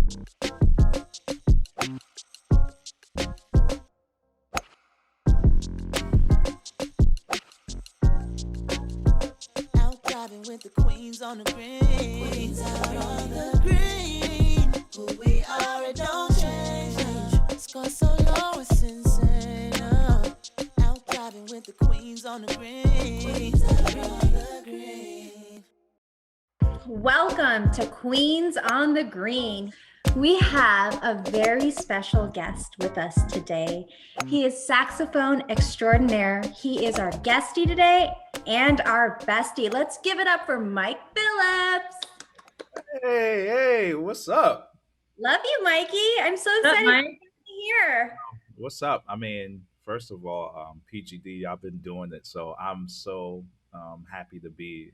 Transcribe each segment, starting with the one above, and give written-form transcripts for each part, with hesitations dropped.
Out driving with the queens on the green. Queens out on the green. Who we are, it don't change. Score so low, it's insane. Out driving with the queens on the green. Queens out on the green. Welcome to Queens on the Green. We have a very special guest with us today. He is Saxophone Extraordinaire. He is our guestie today and our bestie. Let's give it up for Mike Phillips. Hey, what's up? Love you, Mikey. I'm so excited to be here. What's up? I mean, first of all, PGD, I've been doing it, so I'm so happy to be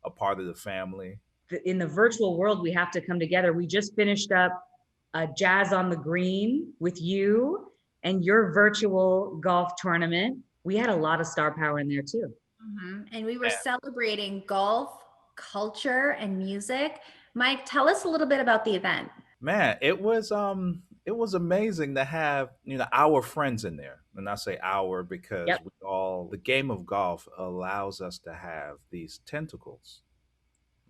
a part of the family. In the virtual world, we have to come together. We just finished up a Jazz on the Green with you and your virtual golf tournament. We had a lot of star power in there too. Mm-hmm. And we were celebrating golf, culture, and music. Mike, tell us a little bit about the event. Man, it was amazing to have, our friends in there. And I say our because the game of golf allows us to have these tentacles.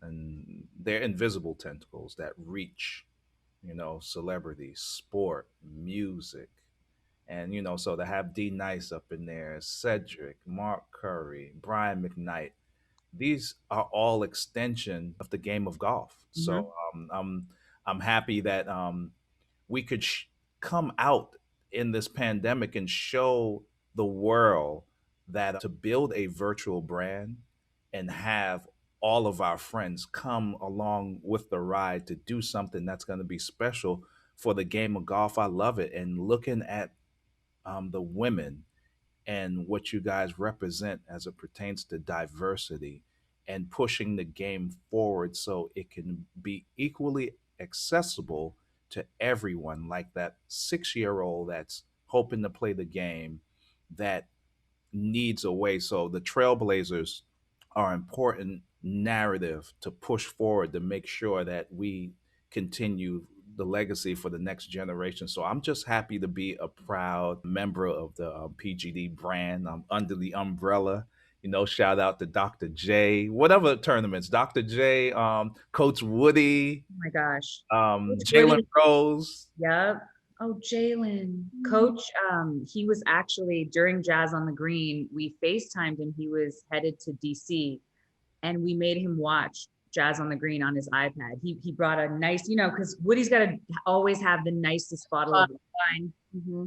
And they're invisible tentacles that reach, celebrities, sport, music. And, so to have D Nice up in there, Cedric, Mark Curry, Brian McKnight, these are all extension of the game of golf. Mm-hmm. So I'm happy that we could come out in this pandemic and show the world that to build a virtual brand and have all of our friends come along with the ride to do something that's going to be special for the game of golf. I love it. And looking at the women and what you guys represent as it pertains to diversity and pushing the game forward so it can be equally accessible to everyone, like that 6-year-old that's hoping to play the game that needs a way. So the Trailblazers are important narrative to push forward to make sure that we continue the legacy for the next generation. So I'm just happy to be a proud member of the PGD brand. I'm under the umbrella. Shout out to Dr. J, whatever tournaments, Dr. J, Coach Woody. Oh my gosh. Jalen Rose. Yep. Oh, Jalen. Coach, he was actually, during Jazz on the Green, we FaceTimed him. He was headed to DC and we made him watch Jazz on the Green on his iPad. He brought a nice, because Woody's got to always have the nicest bottle of wine. Mm-hmm.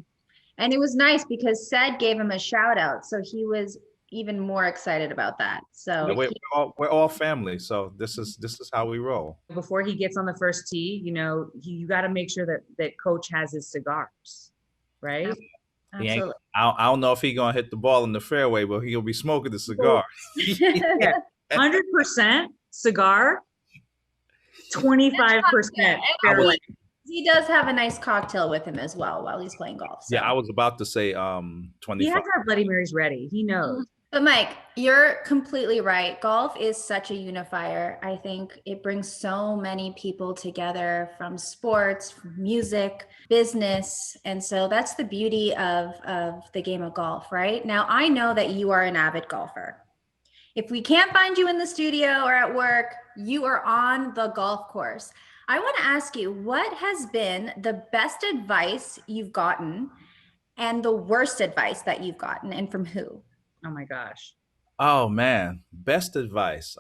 And it was nice because Sed gave him a shout out. So he was even more excited about that. So we're all family. So this is how we roll. Before he gets on the first tee, you got to make sure that Coach has his cigars, right? Absolutely. I don't know if he's going to hit the ball in the fairway, but he'll be smoking the cigar. 100% cigar, 25% fairway. He does have a nice cocktail with him as well while he's playing golf. So. Yeah, I was about to say 25. He has our Bloody Marys ready. He knows. But Mike, you're completely right. Golf is such a unifier. I think it brings so many people together from sports, from music, business. And so that's the beauty of the game of golf, right? Now, I know that you are an avid golfer. If we can't find you in the studio or at work, you are on the golf course. I want to ask you, what has been the best advice you've gotten and the worst advice that you've gotten, and from who? Oh my gosh. Oh man, best advice.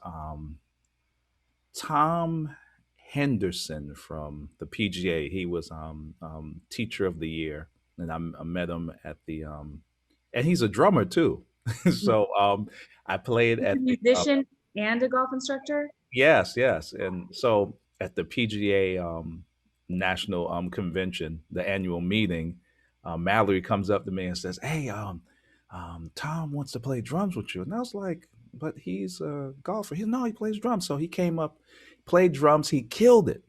Tom Henderson from the PGA. He was teacher of the year, and I met him at the and he's a drummer too. So I played at a musician and a golf instructor. Yes. And so at the PGA national convention, the annual meeting, Mallory comes up to me and says, "Hey, Tom wants to play drums with you." And I was like, "But he's a golfer." No, he plays drums. So he came up, played drums. He killed it.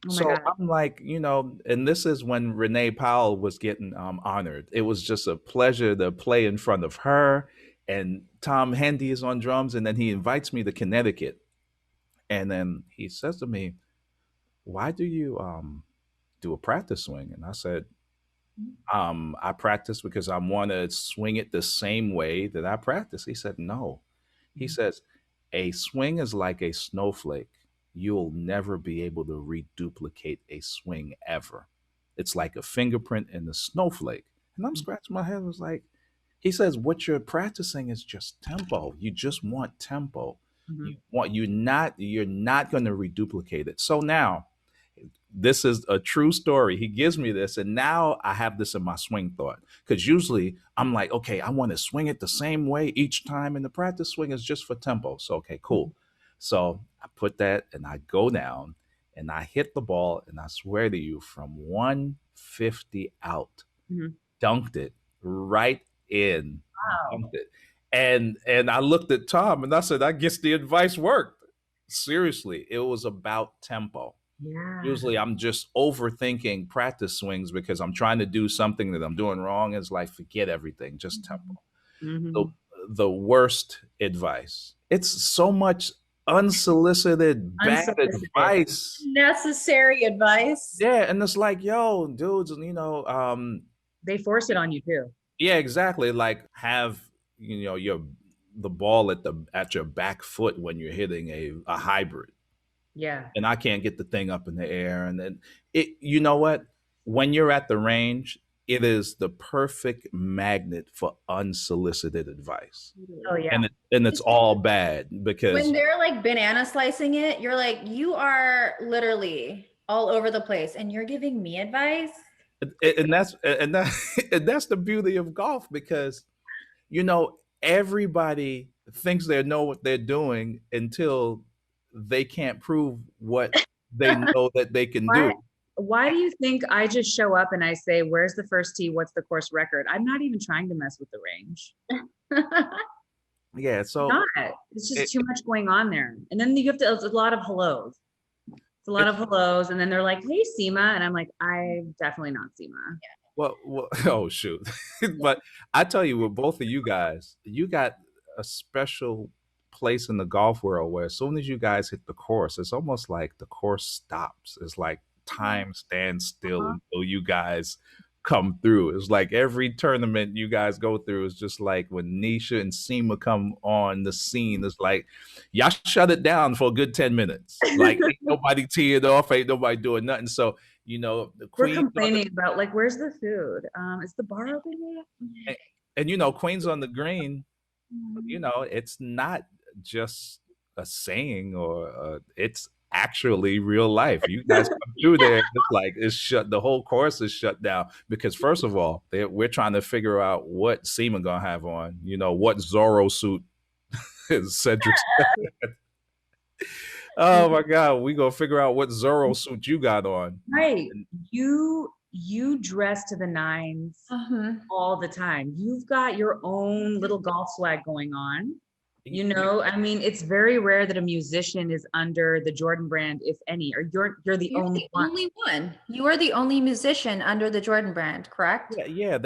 Oh my So God. I'm like, and this is when Renee Powell was getting honored. It was just a pleasure to play in front of her. And Tom Hendy is on drums. And then he invites me to Connecticut. And then he says to me, "Why do you do a practice swing. And I said, I practice because I want to swing it the same way that I practice. He said, no. He says, a swing is like a snowflake. You'll never be able to reduplicate a swing ever. It's like a fingerprint in the snowflake. And I'm scratching my head. I was like, he says, what you're practicing is just tempo. You just want tempo. Mhm. You're not going to reduplicate it. So now this is a true story. He gives me this, and now I have this in my swing thought. Because usually I'm like, okay, I want to swing it the same way each time, and the practice swing is just for tempo. So, okay, cool. So I put that and I go down and I hit the ball, and I swear to you, from 150 out, Mhm. dunked it right in, Wow. dunked it. And I looked at Tom and I said, I guess the advice worked. Seriously, it was about tempo. Yeah. Usually I'm just overthinking practice swings because I'm trying to do something that I'm doing wrong. It's like, forget everything, just tempo. The, Mhm. the worst advice. It's so much unsolicited bad Unsolicited. advice. Necessary advice. Yeah, and it's like, yo, dudes, They force it on you too. yeah, exactly. Like have your the ball at your back foot when you're hitting a hybrid. Yeah. And I can't get the thing up in the air. And then you know what? When you're at the range, it is the perfect magnet for unsolicited advice. Oh yeah. And it's all bad because When they're like banana slicing it, you're like, you are literally all over the place and you're giving me advice. and that's the beauty of golf because everybody thinks they know what they're doing until they can't prove what they know that they can do. Why do you think I just show up and I say, where's the first tee? What's the course record? I'm not even trying to mess with the range. Yeah, so Not. It's just too much going on there. And then you have to, it's a lot of hellos. It's a lot of hellos. And then they're like, hey, Seema. And I'm like, I'm definitely not Seema. well, oh shoot. But I tell you, with both of you guys, you got a special place in the golf world where as soon as you guys hit the course, it's almost like the course stops. It's like time stands still until you guys come through. It's like every tournament you guys go through is just like when Nisha and Seema come on the scene. It's like y'all shut it down for a good 10 minutes. Like ain't nobody teeing off, ain't nobody doing nothing. So the We're Queen complaining about like, where's the food? Is the bar open yet? and Queens on the Green, it's not just a saying or it's actually real life. You guys come through there, it's like it's shut. The whole course is shut down because first of all, we're trying to figure out what Seema gonna have on. What Zorro suit is Cedric. Oh my God, we gonna figure out what Zorro suit you got on. Right, you dress to the nines all the time. You've got your own little golf swag going on. I mean, it's very rare that a musician is under the Jordan brand, if any, or you're the only one. You are the only musician under the Jordan brand, correct? Yeah.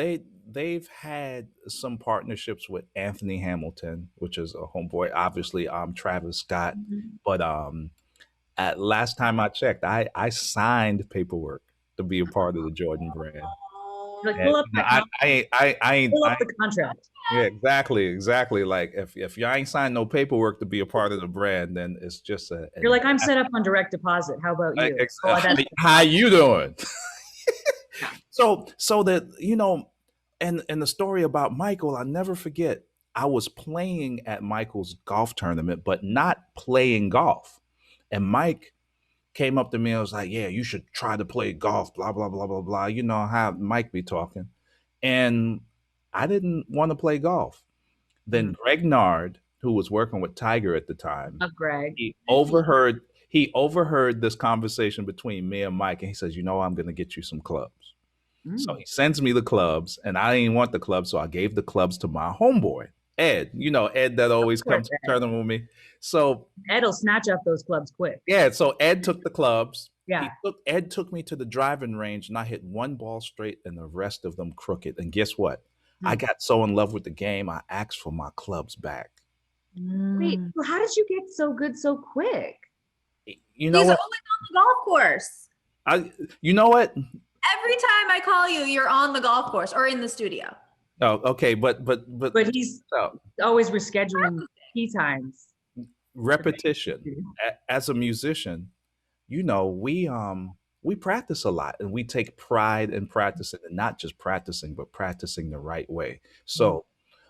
They've had some partnerships with Anthony Hamilton, which is a homeboy. Obviously, Travis Scott. But at last time I checked, I signed paperwork to be a part of the Jordan brand. Like, pull up the contract. Yeah, exactly. Like if y'all ain't signed no paperwork to be a part of the brand, then it's just you're like, I'm set up on direct deposit. How about you? How you doing? So that and the story about Michael, I'll never forget. I was playing at Michael's golf tournament, but not playing golf. And Mike came up to me and was like, yeah, you should try to play golf, blah, blah, blah, blah, blah. You know how Mike be talking. And I didn't want to play golf. Then Greg Nard, who was working with Tiger at the time, Greg, he overheard this conversation between me and Mike, and he says, I'm going to get you some clubs. So he sends me the clubs, and I didn't want the clubs, so I gave the clubs to my homeboy, Ed. Ed that always comes to the tournament with me. So Ed'll snatch up those clubs quick. Yeah, so Ed took the clubs. Yeah. Ed took me to the driving range, and I hit one ball straight and the rest of them crooked. And guess what? I got so in love with the game, I asked for my clubs back. Wait, how did you get so good so quick? You know He's what? always on the golf course. I, you know what? Every time I call you, you're on the golf course or in the studio. Oh, okay, But he's so always rescheduling tea times. repetition. As a musician, we practice a lot and we take pride in practicing, and not just practicing but practicing the right way. Mhm. So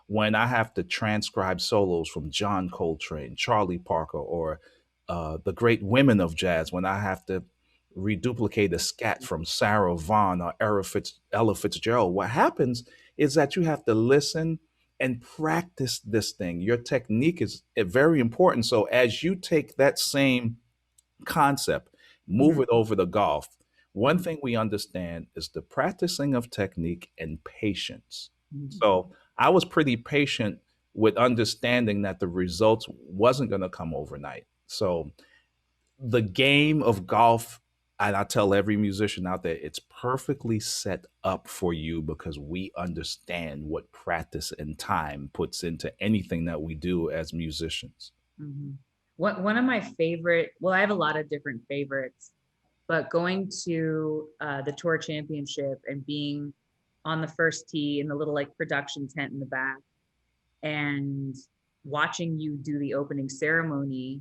when I have to transcribe solos from John Coltrane, Charlie Parker, or the great women of jazz, when I have to reduplicate a scat from Sarah Vaughan or Ella Fitzgerald, what happens is that you have to listen and practice this thing. Your technique is very important. So as you take that same concept, move Mhm. it over to golf. One thing we understand is the practicing of technique and patience. Mhm. So I was pretty patient with understanding that the results wasn't going to come overnight. So the game of golf, and I tell every musician out there, it's perfectly set up for you because we understand what practice and time puts into anything that we do as musicians. Mhm. One of my favorite, well, I have a lot of different favorites, but going to the tour championship and being on the first tee in the little like production tent in the back and watching you do the opening ceremony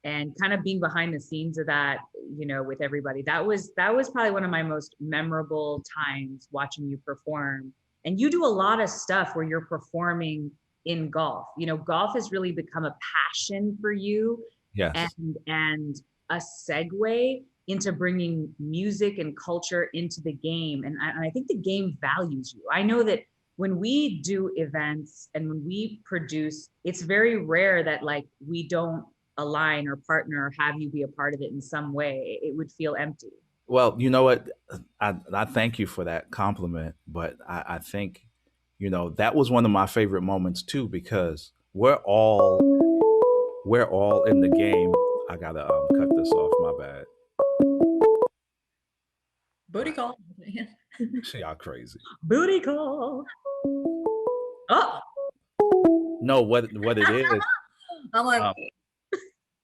and kind of being behind the scenes of that, with everybody. That was probably one of my most memorable times watching you perform. And you do a lot of stuff where you're performing in golf. Golf has really become a passion for you, Yes. and a segue into bringing music and culture into the game. And I think the game values you. I know that when we do events and when we produce, it's very rare that like we don't align or partner or have you be a part of it in some way. It would feel empty. Well, you know what? I thank you for that compliment, but I think, that was one of my favorite moments too, because we're all in the game. I gotta cut this off. My bad. Booty call. Y'all crazy. Booty call. Oh, No, what it is? I'm like, Um,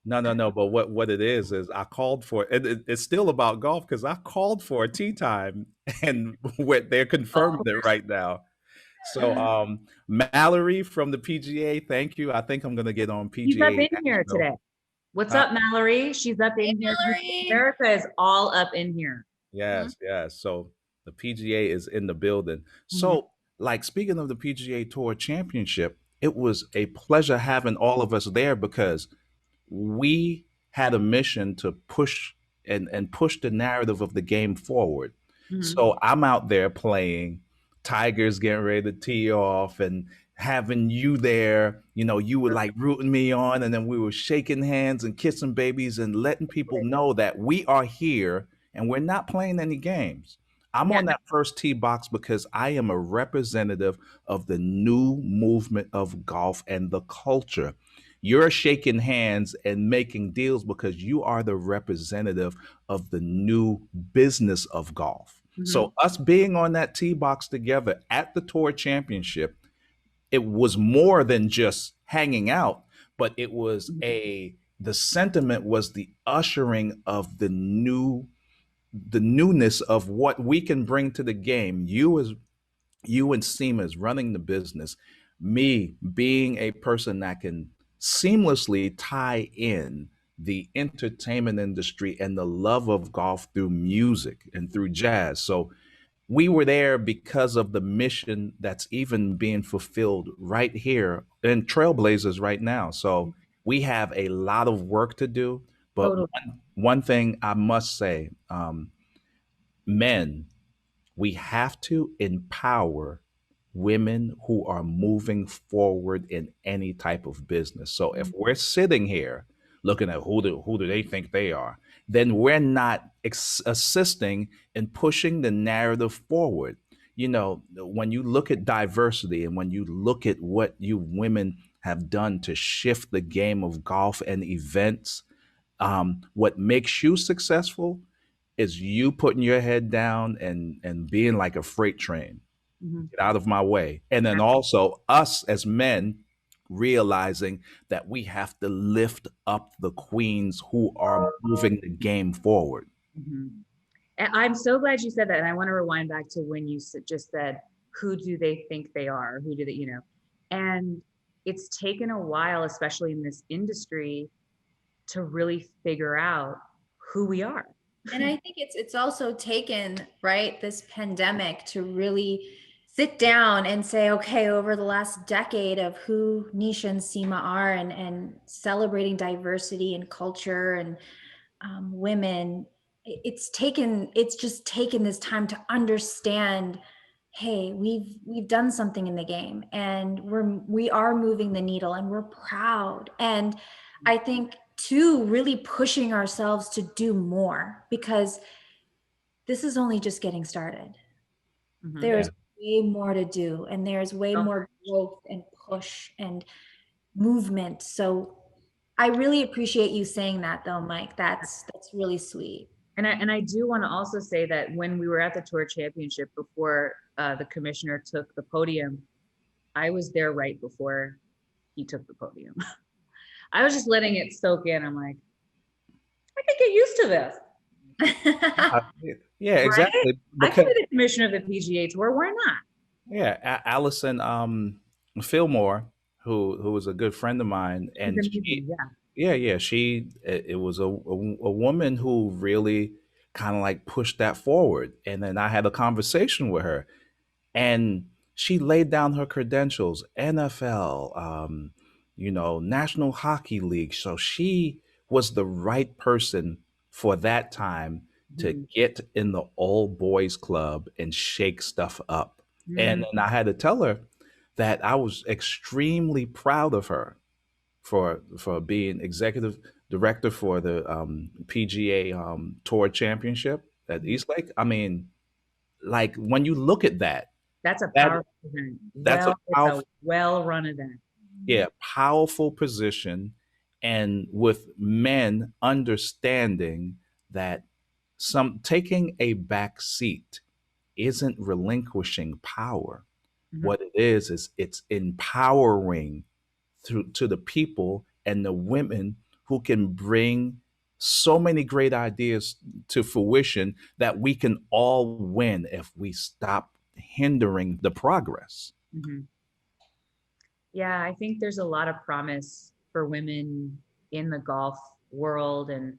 no, no, no. But what it is I called for, and it's still about golf because I called for a tea time, and they're confirming oh, it right now. So, Mallory from the PGA, thank you. I think I'm gonna get on she's up PGA in here Nashville. today. What's Uh, up, Mallory? She's up hey, in here. Hillary. America is all up in here. yes, yes. So the PGA is in the building. Mhm. So, like speaking of the PGA Tour Championship, it was a pleasure having all of us there because we had a mission to push and push the narrative of the game forward. Mhm. So I'm out there playing, Tigers getting ready to tee off, and having you there. You were like rooting me on, and then we were shaking hands and kissing babies and letting people know that we are here and we're not playing any games. I'm Yeah. on that first tee box because I am a representative of the new movement of golf and the culture. You're shaking hands and making deals because you are the representative of the new business of golf. Mhm. So, us being on that tee box together at the Tour Championship, it was more than just hanging out, but it was the sentiment was the ushering of the newness of what we can bring to the game. You and Seema's running the business, me being a person that can seamlessly tie in the entertainment industry and the love of golf through music and through jazz. So we were there because of the mission that's even being fulfilled right here in Trailblazers right now. So we have a lot of work to do. But Totally. one thing I must say, men, we have to empower women who are moving forward in any type of business. So if we're sitting here looking at who do they think they are, then we're not assisting in pushing the narrative forward. When you look at diversity and when you look at what you women have done to shift the game of golf and events, what makes you successful is you putting your head down and being like a freight train. Mhm. Get out of my way. And then also us as men realizing that we have to lift up the queens who are moving the game forward. Mhm. I'm so glad you said that. And I want to rewind back to when you just said, who do they think they are? Who do they, and it's taken a while, especially in this industry, to really figure out who we are. And I think it's also taken, right, this pandemic to really sit down and say, okay, over the last decade of who Nisha and Seema are, and celebrating diversity and culture and women, it's just taken this time to understand, hey, we've done something in the game, and we are moving the needle, and we're proud. And I think too, really pushing ourselves to do more, because this is only just getting started. Mhm. There's way more to do, and there's way more growth and push and movement. So I really appreciate you saying that, though, Mike. That's really sweet. And I do want to also say that when we were at the tour championship, before the commissioner took the podium, I was there right before he took the podium. I was just letting it soak in. I'm like, I could get used to this. Yeah, exactly. Right? I could be the commissioner of the PGA Tour. Why not? Yeah, Allison Fillmore, who was a good friend of mine, and she, she it was a woman who really kind of like pushed that forward, and then I had a conversation with her, and she laid down her credentials, NFL, National Hockey League. So she was the right person for that time to get in the old boys club and shake stuff up. And then I had to tell her that I was extremely proud of her for being executive director for the PGA Tour Championship at Eastlake. I mean, like when you look at that, that's a powerful event. That's a powerful, well-run event. Yeah, powerful position, and with men understanding that some taking a back seat isn't relinquishing power. What it is it's empowering to the people and the women who can bring so many great ideas to fruition that we can all win if we stop hindering the progress. Yeah, I think there's a lot of promise for women in the golf world, and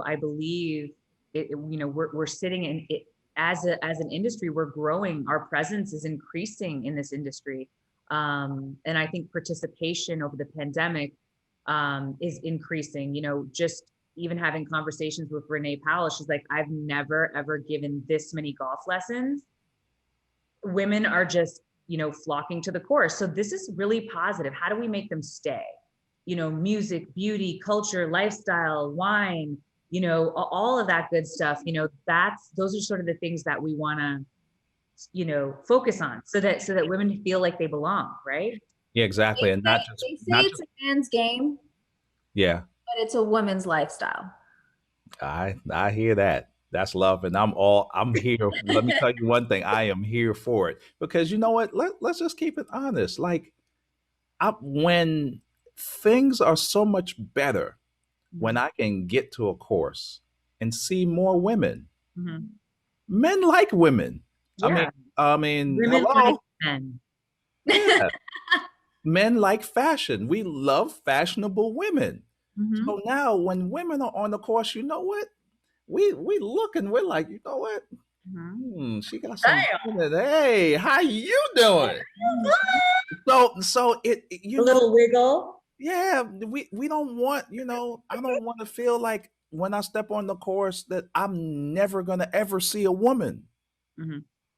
I believe we're sitting in it as an industry. We're growing. Our presence is increasing in this industry, and I think participation over the pandemic is increasing. Just even having conversations with Renee Powell, she's like, I've never ever given this many golf lessons. Women are just flocking to the course. So this is really positive. How do we make them stay? Music, beauty, culture, lifestyle, wine, all of that good stuff. Those are sort of the things that we want to, focus on so that women feel like they belong, right? Yeah, exactly. And not just it's a man's game. Yeah. But it's a woman's lifestyle. I hear that. That's love, and I'm here. Let me tell you one thing: I am here for it, because you know what? Let's just keep it honest. Like, when things are so much better, when I can get to a course and see more women, men like women. Yeah. I mean, women hello, like men. Yeah. Men like fashion. We love fashionable women. So now, when women are on the course, you know what? We look and we're like, you know what? She got some. Hey, how you doing? So it a little wiggle. Yeah, we don't want, I don't want to feel like when I step on the course that I'm never gonna ever see a woman.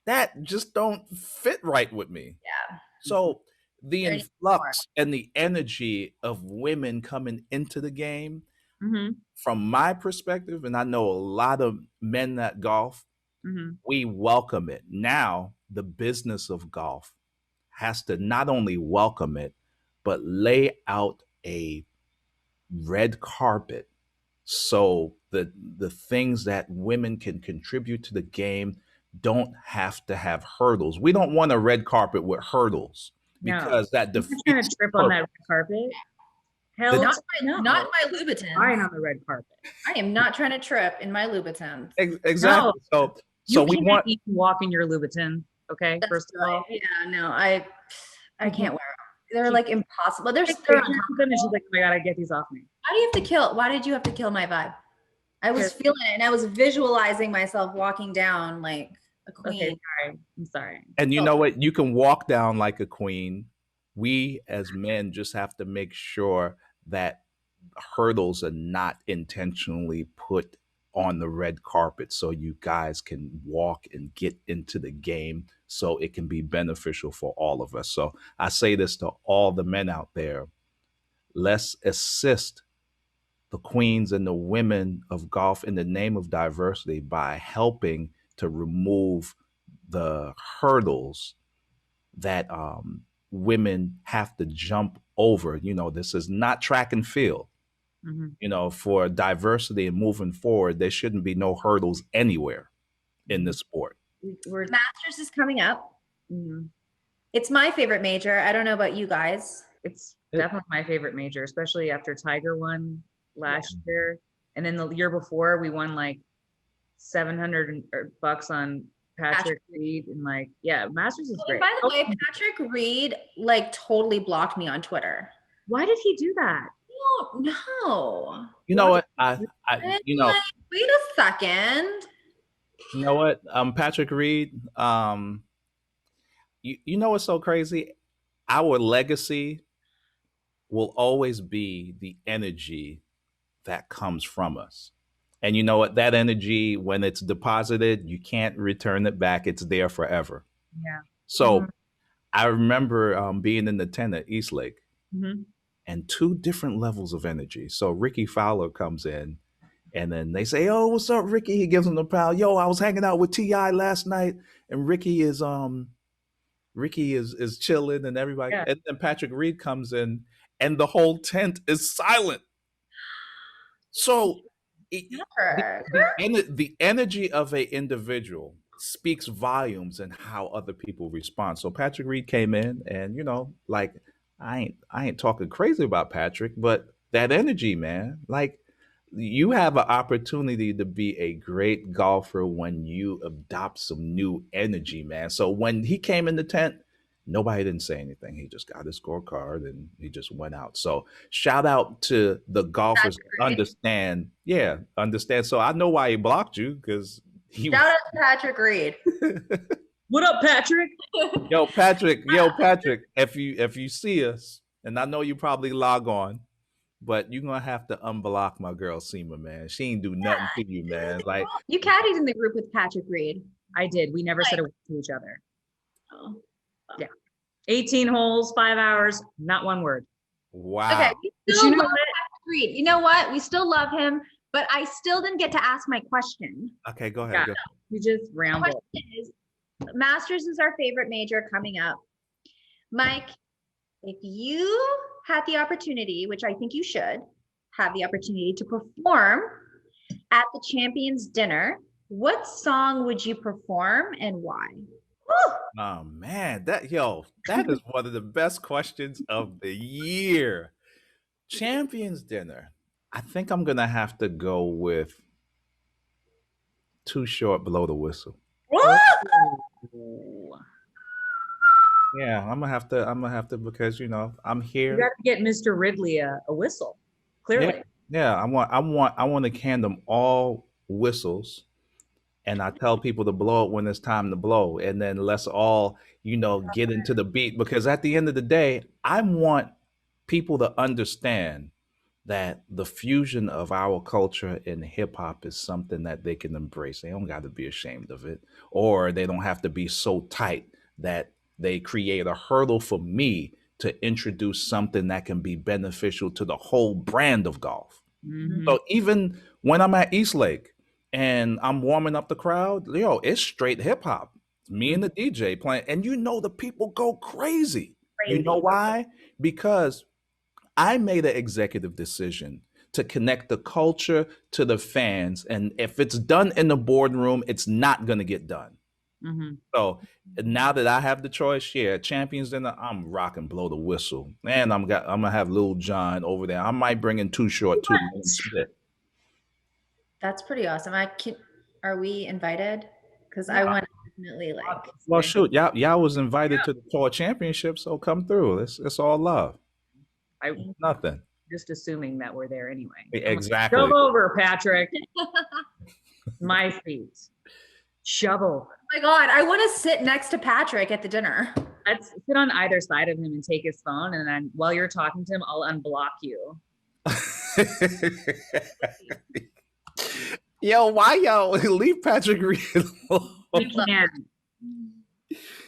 That just don't fit right with me. Yeah. So the influx and the energy of women coming into the game, from my perspective, and I know a lot of men that golf, we welcome it. Now, the business of golf has to not only welcome it, but lay out a red carpet so the things that women can contribute to the game don't have to have hurdles. We don't want a red carpet with hurdles, because that defeats trying to trip on that red carpet. Hell Not no. not my Fine Louboutins. on the red carpet. I am not trying to trip in my Louboutins. Exactly. No. So You we can't want even walk in your Louboutin. Okay, That's first of all. right. Yeah, no, I can't wear them. They're She- like impossible. They're Take they're pictures of them, and she's uncomfortable. like, "Oh my god, I get these off me." Why did you have to kill my vibe? I was Because- feeling it and I was visualizing myself walking down like a queen. Okay, sorry. I'm sorry. and you know what? You can walk down like a queen. We as men just have to make sure that hurdles are not intentionally put on the red carpet so you guys can walk and get into the game so it can be beneficial for all of us. So I say this to all the men out there. Let's assist the queens and the women of golf in the name of diversity by helping to remove the hurdles that women have to jump over. This is not track and field. For diversity and moving forward, there shouldn't be no hurdles anywhere in the sport. We're Masters is coming up. mhm. It's my favorite major. I don't know about you guys. It's definitely my favorite major, especially after Tiger won last year, and then the year before we won like $700 on Patrick Reed, and like, yeah, Masters is great. By the way, Patrick Reed like totally blocked me on Twitter. Why did he do that? I don't know. You know what? And like, wait a second. You know what? Patrick Reed. You know what's so crazy? Our legacy will always be the energy that comes from us. And you know what? That energy, when it's deposited, you can't return it back. It's there forever. Yeah. So I remember being in the tent at Eastlake Mhm. and two different levels of energy. So Ricky Fowler comes in and then they say, "Oh, what's up, Ricky?" He gives him the pal. "Yo, I was hanging out with T.I. last night." And Ricky is chilling and everybody. Yeah. And then Patrick Reed comes in and the whole tent is silent. So the energy of a individual speaks volumes in how other people respond. So Patrick Reed came in and like I ain't talking crazy about Patrick, but that energy, man, like you have an opportunity to be a great golfer when you adopt some new energy, man. So when he came in the tent, nobody didn't say anything. He just got his scorecard and he just went out. So shout out to the golfers that understand. Yeah, understand. So I know why he blocked you, because he Shout out to Patrick Reed. What up, Patrick? Yo, Patrick, if you see us, and I know you probably log on, but you're gonna have to unblock my girl Seema, man. She ain't do nothing to you, man. Like, You caddied in the group with Patrick Reed. I did. We never said a word to each other. Oh. Yeah. 18 holes, 5 hours, not one word. wow. Okay. We But still you know love what? Patrick Reed. You know what? We still love him, but I still didn't get to ask my question. Okay, go ahead. Yeah. Go. You just My ramble. question is, Masters is our favorite major coming up. Mike, if you had the opportunity, which I think you should have the opportunity to perform at the Champions Dinner, what song would you perform and why? Woo! Oh man, that is one of the best questions of the year. Champions Dinner. I think I'm gonna have to go with Too Short, Blow the Whistle. Ooh. Yeah, I'm gonna have to because I'm You here. got to get Mr. Ridley a whistle. Clearly. Yeah, I want to hand them all whistles, and I tell people to blow it when it's time to blow, and then let's all get into the beat, because at the end of the day, I want people to understand that the fusion of our culture and hip hop is something that they can embrace. They don't got to be ashamed of it, or they don't have to be so tight that they create a hurdle for me to introduce something that can be beneficial to the whole brand of golf. Mhm. So even when I'm at Eastlake and I'm warming up the crowd, it's straight hip hop. It's me and the DJ playing, and the people go crazy. You know why? Because I made an executive decision to connect the culture to the fans. And if it's done in the boardroom, it's not going to get done. Mhm. So now that I have the choice, yeah, Champions Dinner, I'm rocking blow the whistle. And I'm gonna have Lil Jon over there. I might bring in Too Short too. Let him spit. That's pretty awesome. Are we invited? Because I Yeah. want to definitely like. Well, shoot, y'all was invited to the tour championship, so come through. It's all love. I Nothing. just assuming that we're there anyway. Exactly. Shove over, Patrick. My feet. Shovel. Oh my God, I want to sit next to Patrick at the dinner. Let's sit on either side of him and take his phone, and then while you're talking to him, I'll unblock you. Yo, why y'all leave Patrick Reed alone? We can.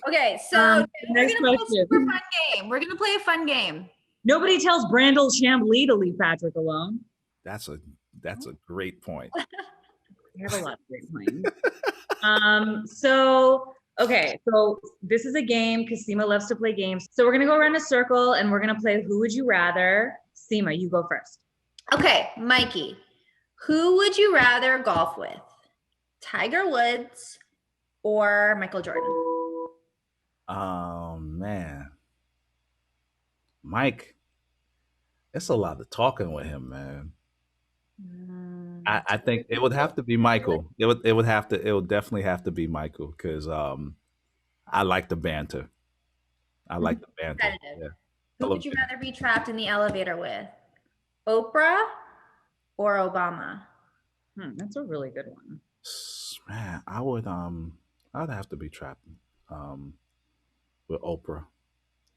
Okay, so we're next gonna play a question. super fun game. We're gonna play a fun game. Nobody tells Brandel Chambly to leave Patrick alone. That's a great point. We have a lot of great points. Okay, so this is a game because Seema loves to play games. So we're gonna go around a circle and we're gonna play Who Would You Rather? Seema, you go first. Okay, Mikey, who would you rather golf with? Tiger Woods or Michael Jordan? Oh man, Mike, it's a lot of talking with him, man. I think it would have to be Michael. It would definitely have to be Michael because I like the banter. I like the banter. Competitive. Yeah. Who would you rather be trapped in the elevator with? Oprah or Obama? That's a really good one. Man, I'd have to be trapped with Oprah.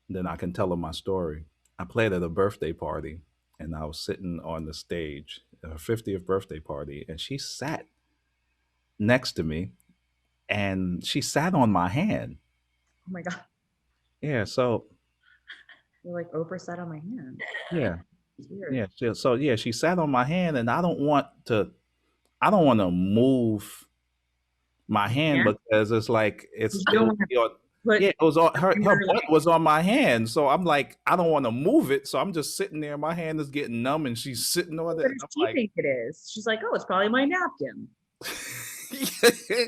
Then I can tell her my story. I played at a birthday party and I was sitting on the stage, her 50th birthday party, and she sat next to me and she sat on my hand. Oh my God. Yeah, so You're like, Oprah sat on my hand. yeah. It's weird. Yeah, so yeah, she sat on my hand and I don't want to move my hand because it's like it was on her butt was on my hand, so I'm like I don't want to move it, so I'm just sitting there. My hand is getting numb, and she's sitting on it. What does she think it is? She's like, oh, it's probably my napkin.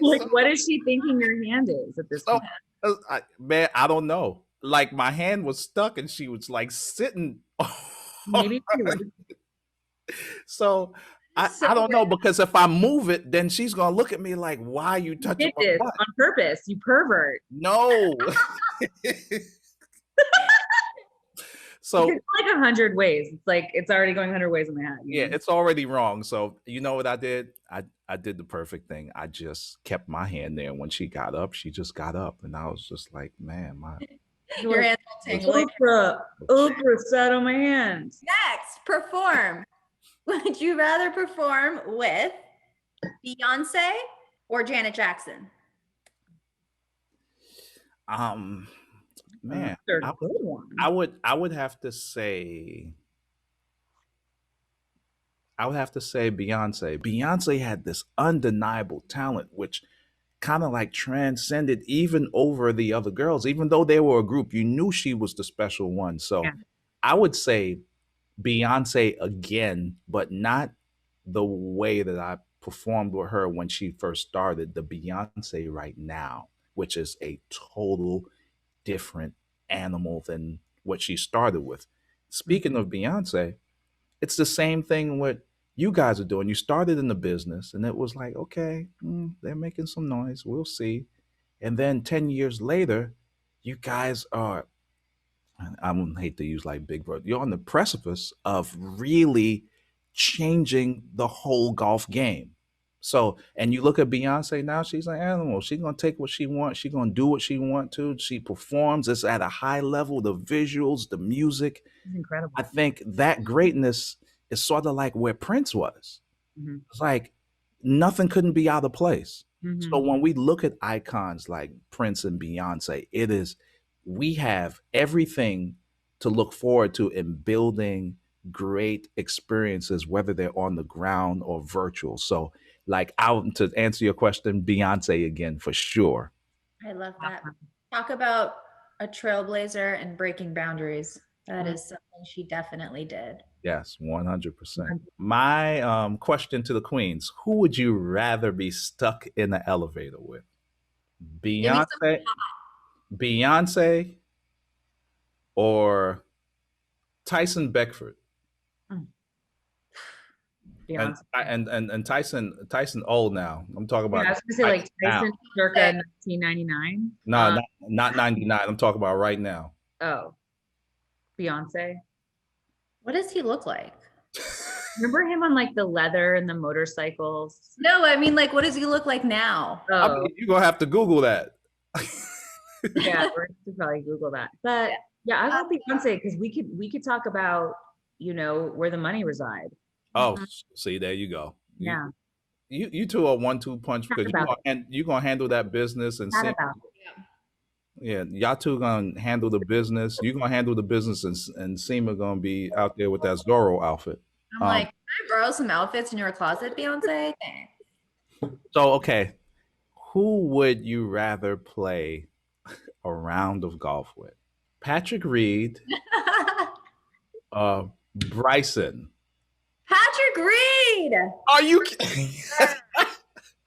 Like, what is she thinking your hand is at this point? Man, I don't know. Like my hand was stuck, and she was like sitting. Maybe. So. I don't know because if I move it, then she's gonna look at me like, "Why are you touching my butt?" On purpose, you pervert. No. So it's like 100 ways. It's like it's already going 100 ways in my head. Yeah, it's already wrong. So you know what I did? I did the perfect thing. I just kept my hand there. When she got up, she just got up, and I was just like, "Man, my." Your hands all tingling. Oprah sat on my hand. Next, perform. Would you rather perform with Beyonce or Janet Jackson? Man, I would have to say Beyonce. Beyonce had this undeniable talent, which kind of like transcended even over the other girls. Even though they were a group, you knew she was the special one. So I would say Beyonce again, but not the way that I performed with her when she first started. The Beyonce right now, which is a total different animal than what she started with. Speaking of Beyonce, it's the same thing what you guys are doing. You started in the business and it was like, okay, they're making some noise. We'll see. And then 10 years later, you guys are, I wouldn't hate to use like big brother. You're on the precipice of really changing the whole golf game. So, and you look at Beyonce now, she's an animal. She's going to take what she wants. She's going to do what she wants to. She performs. It's at a high level, the visuals, the music. It's incredible. I think that greatness is sort of like where Prince was. Mm-hmm. It's like nothing couldn't be out of place. Mm-hmm. So when we look at icons like Prince and Beyonce, we have everything to look forward to in building great experiences, whether they're on the ground or virtual. So like to answer your question, Beyonce again, for sure. I love that. Talk about a trailblazer and breaking boundaries. That is something she definitely did. Yes, 100%. My question to the queens, who would you rather be stuck in the elevator with? Give me some. Beyonce, Beyonce, or Tyson Beckford. Mm, And Beyonce. and Tyson old now. I'm talking Yeah, about I was gonna say like Tyson now. Tyson circa 1999. No, not 99. I'm talking about right now. Oh, Beyonce. What does he look like? Remember him on like the leather and the motorcycles? No, I mean, like, what does he look like now? I Oh, mean, you're gonna have to Google that. yeah, we're gonna probably Google that. But yeah, I love Beyonce because we could talk about, where the money reside. Oh, Mhm. see, there you go. Yeah. You two are 1-2 punch Chat because about you're gonna handle that business and Chat see. about Yeah, y'all two gonna handle the business. You're gonna handle the business, and Seema gonna be out there with that Zorro outfit. I'm like, can I borrow some outfits in your closet, Beyonce? Thanks. So okay, who would you rather play a round of golf with? Patrick Reed, Bryson. Patrick Reed. Are you kidding?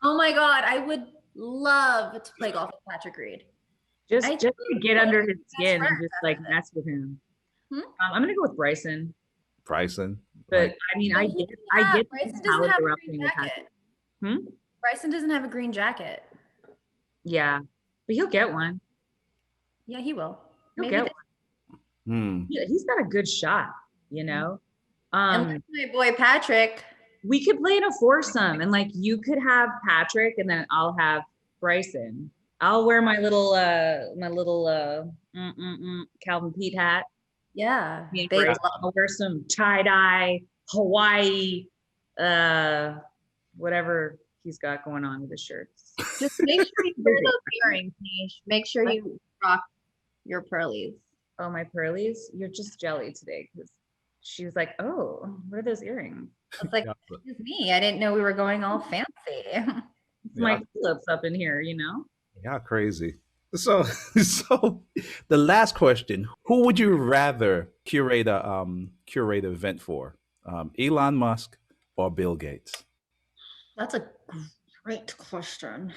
Oh my God, I would love to play golf with Patrick Reed. just I just to get under his skin and friend. just like mess with him. Hmm? I'm gonna go with Bryson, Bryson. but Like, I mean, But I he get doesn't I have- get Bryson the doesn't power have a erupting green with jacket. Patrick. Bryson doesn't have a green jacket. Yeah, but he'll get one. Yeah, he will. He'll Maybe get this- one. Yeah, he's got a good shot. And Um, like my boy Patrick. we could play in a foursome, and like you could have Patrick, and then I'll have Bryson. I'll wear my little Calvin Pete hat. Yeah, Me and they Bryson. love. I'll wear some tie dye Hawaii, whatever he's got going on with his shirts. Just make sure you wear those earrings, Nish. Make sure you rock your pearlies. Oh, my pearlies, you're just jelly today because she was like, "Oh, what are those earrings?" It's like, Yeah. excuse me, I didn't know we were going all fancy. It's my Phillips up in here, y'all crazy. So, so the last question: who would you rather curate an event for? Elon Musk or Bill Gates? That's a great question.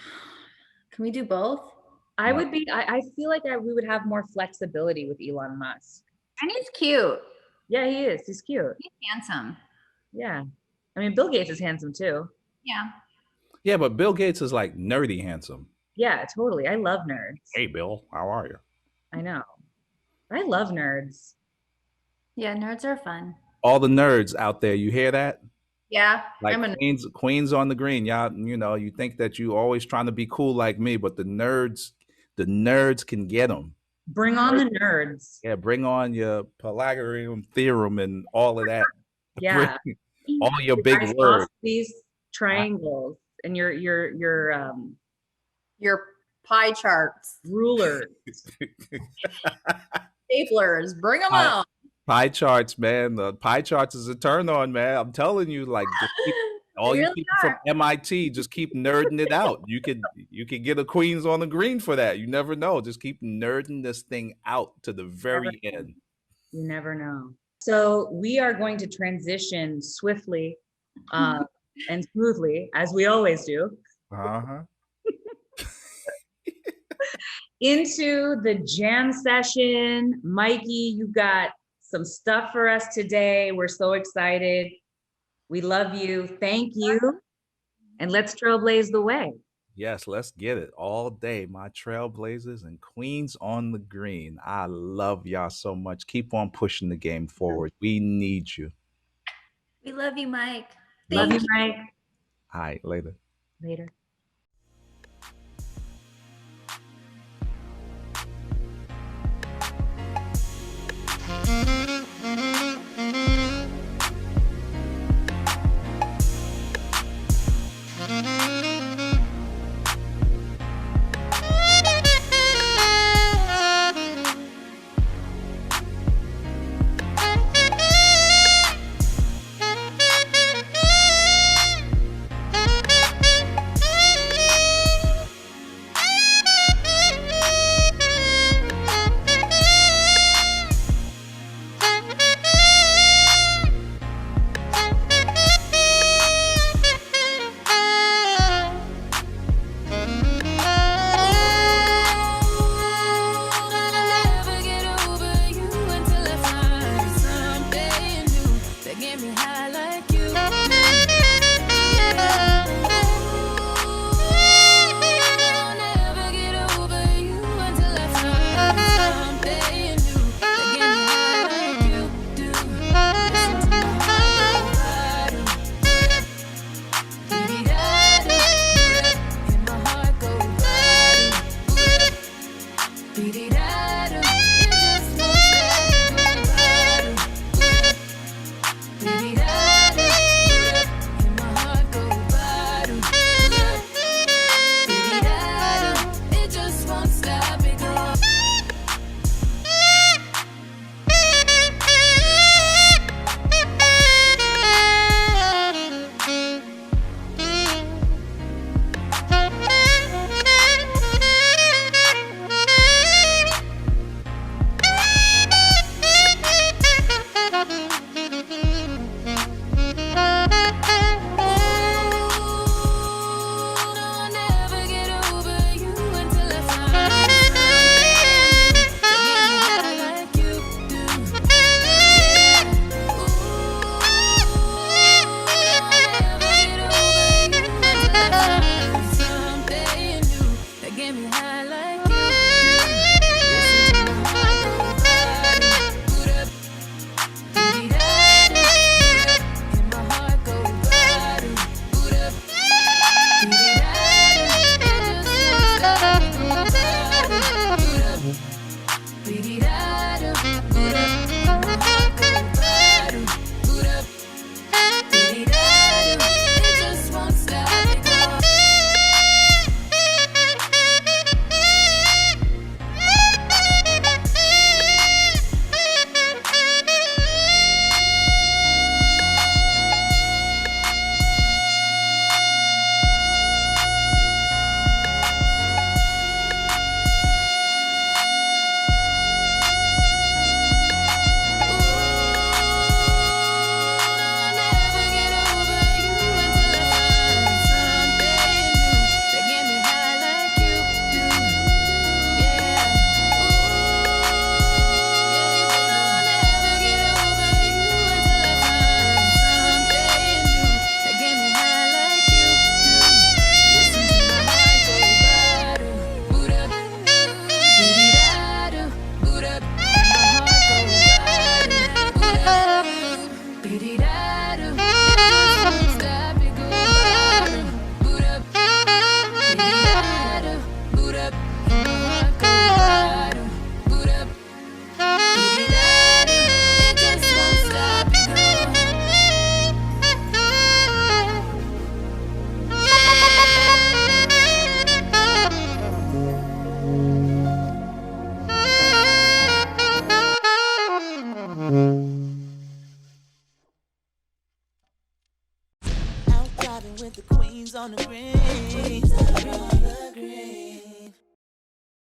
Can we do both? I would be. I feel like we would have more flexibility with Elon Musk. And he's cute. Yeah, he is. He's cute. He's handsome. Yeah, I mean, Bill Gates is handsome too. Yeah. Yeah, but Bill Gates is like nerdy handsome. Yeah, totally. I love nerds. Hey, Bill, how are you? I know. I love nerds. Yeah, nerds are fun. All the nerds out there, you hear that? Yeah. Like I'm a Queens on the green. Y'all, you think that you always trying to be cool like me, but the nerds can get them. Bring on the nerds. Yeah, bring on your Pythagorean theorem and all of that. Yeah. Bring all your You big guys words. lost these triangles and your pie charts, rulers. staplers, bring them Pie- out. Pie charts, man. The pie charts is a turn on, man. I'm telling you, like, just keep, all They you really people from MIT, just keep nerding it out. You could get a Queens on the green for that. You never know. Just keep nerding this thing out to the very end. You never know. So we are going to transition swiftly and smoothly, as we always do, Uh-huh. into the jam session. Mikey, you got some stuff for us today. We're so excited. We love you. Thank you. And let's trailblaze the way. Yes, let's get it all day. My trailblazers and Queens on the green. I love y'all so much. Keep on pushing the game forward. We need you. We love you, Mike. Love Thank you, Mike. All right, later. Later. Out driving with the queens on the green. Queens out on the green.